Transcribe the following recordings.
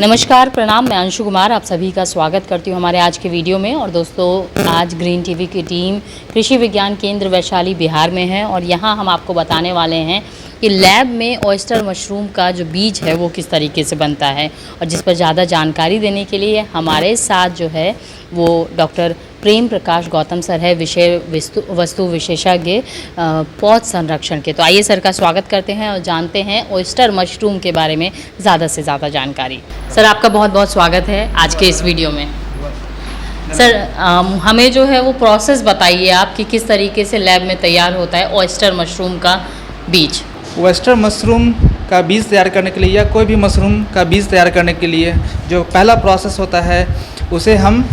नमस्कार, प्रणाम। मैं अंशु कुमार आप सभी का स्वागत करती हूँ हमारे आज के वीडियो में। और दोस्तों, आज ग्रीन टीवी की टीम कृषि विज्ञान केंद्र वैशाली बिहार में है और यहाँ हम आपको बताने वाले हैं कि लैब में ऑयस्टर मशरूम का जो बीज है वो किस तरीके से बनता है। और जिस पर ज़्यादा जानकारी देने के लिए हमारे साथ जो है वो डॉक्टर प्रेम प्रकाश गौतम सर है, विषय वस्तु विशेषज्ञ पौध संरक्षण के। तो आइए सर का स्वागत करते हैं और जानते हैं ऑयस्टर मशरूम के बारे में ज़्यादा से ज़्यादा जानकारी। सर, आपका बहुत बहुत स्वागत है आज के इस वीडियो में। सर, हमें जो है वो प्रोसेस बताइए आप कि किस तरीके से लैब में तैयार होता है ऑयस्टर मशरूम का बीज। ऑयस्टर मशरूम का बीज तैयार करने के लिए या कोई भी मशरूम का बीज तैयार करने के लिए जो पहला प्रोसेस होता है उसे हम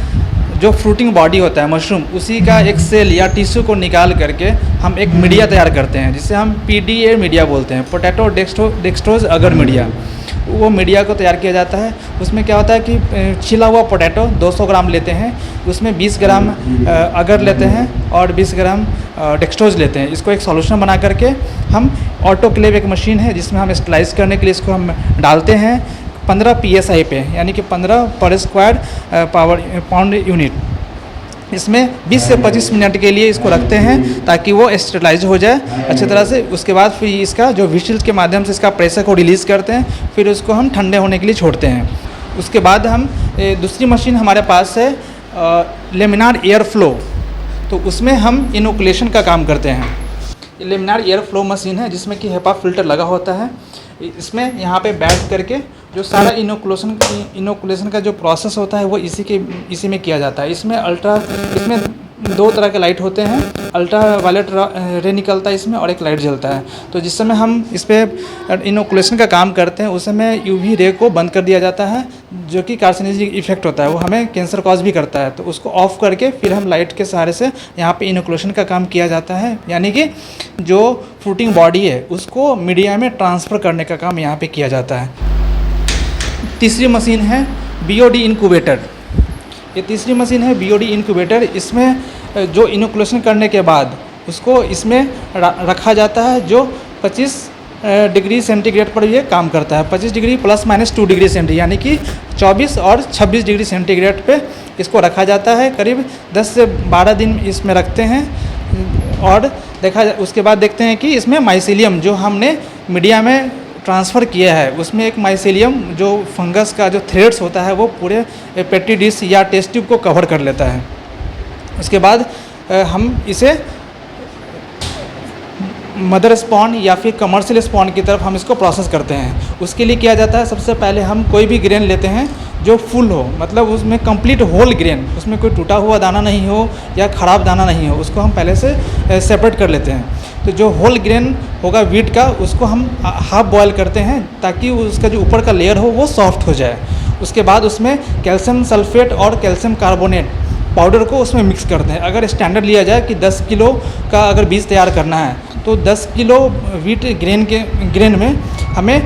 जो फ्रूटिंग बॉडी होता है मशरूम, उसी का एक सेल या टिश्यू को निकाल करके हम एक मीडिया तैयार करते हैं जिसे हम PDA मीडिया बोलते हैं, पोटैटो डेक्सट्रोज अगर मीडिया। वो मीडिया को तैयार किया जाता है। उसमें क्या होता है कि छिला हुआ पोटैटो 200 ग्राम लेते हैं, उसमें 20 ग्राम अगर लेते हैं और 20 ग्राम डेक्सट्रोज लेते हैं। इसको एक सॉल्यूशन बना करके हम ऑटोक्लेव एक मशीन है जिसमें हम स्टलाइज करने के लिए इसको हम डालते हैं 15 PSI पे, यानी कि 15 पर स्क्वायर पाउंड यूनिट। इसमें 20 से 25 मिनट के लिए इसको रखते हैं ताकि वो स्टेरिलाइज हो जाए अच्छी तरह से। उसके बाद फिर इसका जो व्हिसिल के माध्यम से इसका प्रेशर को रिलीज़ करते हैं, फिर उसको हम ठंडे होने के लिए छोड़ते हैं। उसके बाद हम दूसरी मशीन हमारे पास है लेमिनार एयर फ्लो, तो उसमें हम इनोकुलेशन का काम करते हैं। लेमिनार एयर फ्लो मशीन है जिसमें कि HEPA फिल्टर लगा होता है। इसमें यहाँ पे बैठ करके जो सारा इनोकुलेशन का जो प्रोसेस होता है वो इसी में किया जाता है। इसमें 2 तरह के लाइट होते हैं, अल्ट्रा वायलेट रे निकलता है इसमें और एक लाइट जलता है। तो जिस समय हम इस पर इनोकुलेशन का काम करते हैं उस समय UV रे को बंद कर दिया जाता है जो कि कार्सिनोजेनिक इफेक्ट होता है, वो हमें कैंसर कॉज भी करता है। तो उसको ऑफ करके फिर हम लाइट के सहारे से यहाँ पे इनोकुलेशन का काम किया जाता है, यानी कि जो फ्रूटिंग बॉडी है उसको मीडिया में ट्रांसफ़र करने का काम यहाँ पर किया जाता है। तीसरी मशीन है BOD इंक्यूबेटर। ये तीसरी मशीन है BOD इंक्यूबेटर। इसमें जो इनोकुलेशन करने के बाद उसको इसमें रखा जाता है जो 25 डिग्री सेंटीग्रेड पर ये काम करता है। 25 डिग्री ± 2 डिग्री सेंटीग्रेड, यानी कि 24 और 26 डिग्री सेंटीग्रेड पे इसको रखा जाता है। करीब 10 से 12 दिन इसमें रखते हैं और उसके बाद देखते हैं कि इसमें माइसीलियम जो हमने मीडिया में ट्रांसफ़र किया है उसमें एक माइसीलियम जो फंगस का जो थ्रेड्स होता है वो पूरे पेटी डिश या टेस्ट ट्यूब को कवर कर लेता है। उसके बाद हम इसे मदर स्पॉन या फिर कमर्शियल स्पॉन की तरफ हम इसको प्रोसेस करते हैं। उसके लिए किया जाता है, सबसे पहले हम कोई भी ग्रेन लेते हैं जो फुल हो, मतलब उसमें कंप्लीट होल ग्रेन, उसमें कोई टूटा हुआ दाना नहीं हो या ख़राब दाना नहीं हो, उसको हम पहले से सेपरेट कर लेते हैं। तो जो होल ग्रेन होगा वीट का उसको हम हाफ बॉयल करते हैं ताकि उसका जो ऊपर का लेयर हो वो सॉफ्ट हो जाए। उसके बाद उसमें कैल्शियम सल्फेट और कैल्शियम कार्बोनेट पाउडर को उसमें मिक्स करते हैं। अगर स्टैंडर्ड लिया जाए कि 10 किलो का अगर बीज तैयार करना है तो 10 किलो वीट ग्रेन में हमें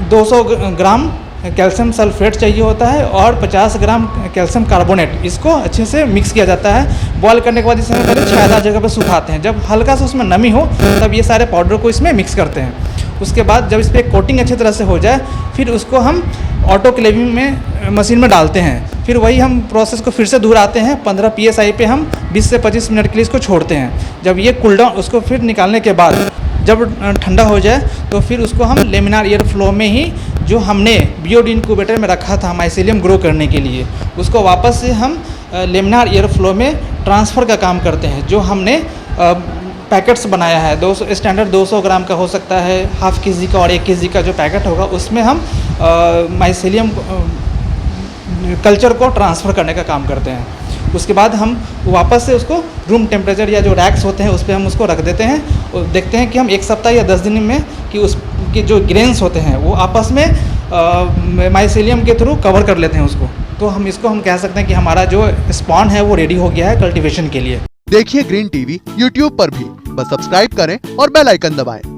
200 ग्राम कैल्शियम सल्फेट चाहिए होता है और 50 ग्राम कैल्शियम कार्बोनेट। इसको अच्छे से मिक्स किया जाता है। बॉयल करने के बाद इसे पहले छायादार जगह पर सुखाते हैं। जब हल्का सा उसमें नमी हो तब ये सारे पाउडर को इसमें मिक्स करते हैं। उसके बाद जब इस पर कोटिंग अच्छी तरह से हो जाए फिर उसको हम ऑटोक्लेविंग में मशीन में डालते हैं। फिर वही हम प्रोसेस को फिर से दोहराते हैं। 15 PSI पे हम 20 से 25 मिनट के लिए इसको छोड़ते हैं। जब ये कूल डाउन, उसको फिर निकालने के बाद जब ठंडा हो जाए तो फिर उसको हम लेमिनार एयर फ्लो में ही जो हमने BOD इंक्यूबेटर में रखा था माइसीलियम ग्रो करने के लिए, उसको वापस से हम लेमिनार एयर फ्लो में ट्रांसफ़र का काम करते हैं। जो हमने पैकेट्स बनाया है 200 स्टैंडर्ड 200 ग्राम का हो सकता है, ½ kg का और 1 kg का जो पैकेट होगा उसमें हम माइसीलियम कल्चर को ट्रांसफ़र करने का काम करते हैं। उसके बाद हम वापस से उसको रूम टेम्परेचर या जो रैक्स होते हैं उस पर हम उसको रख देते हैं और देखते हैं कि हम 1 सप्ताह या 10 दिन में कि उसके जो ग्रेन्स होते हैं वो आपस में माइसीलियम के थ्रू कवर कर लेते हैं उसको। तो हम कह सकते हैं कि हमारा जो स्पॉन है वो रेडी हो गया है कल्टीवेशन के लिए। देखिए ग्रीन टीवी YouTube पर भी, बस सब्सक्राइब करें और बेल आइकन दबाएं।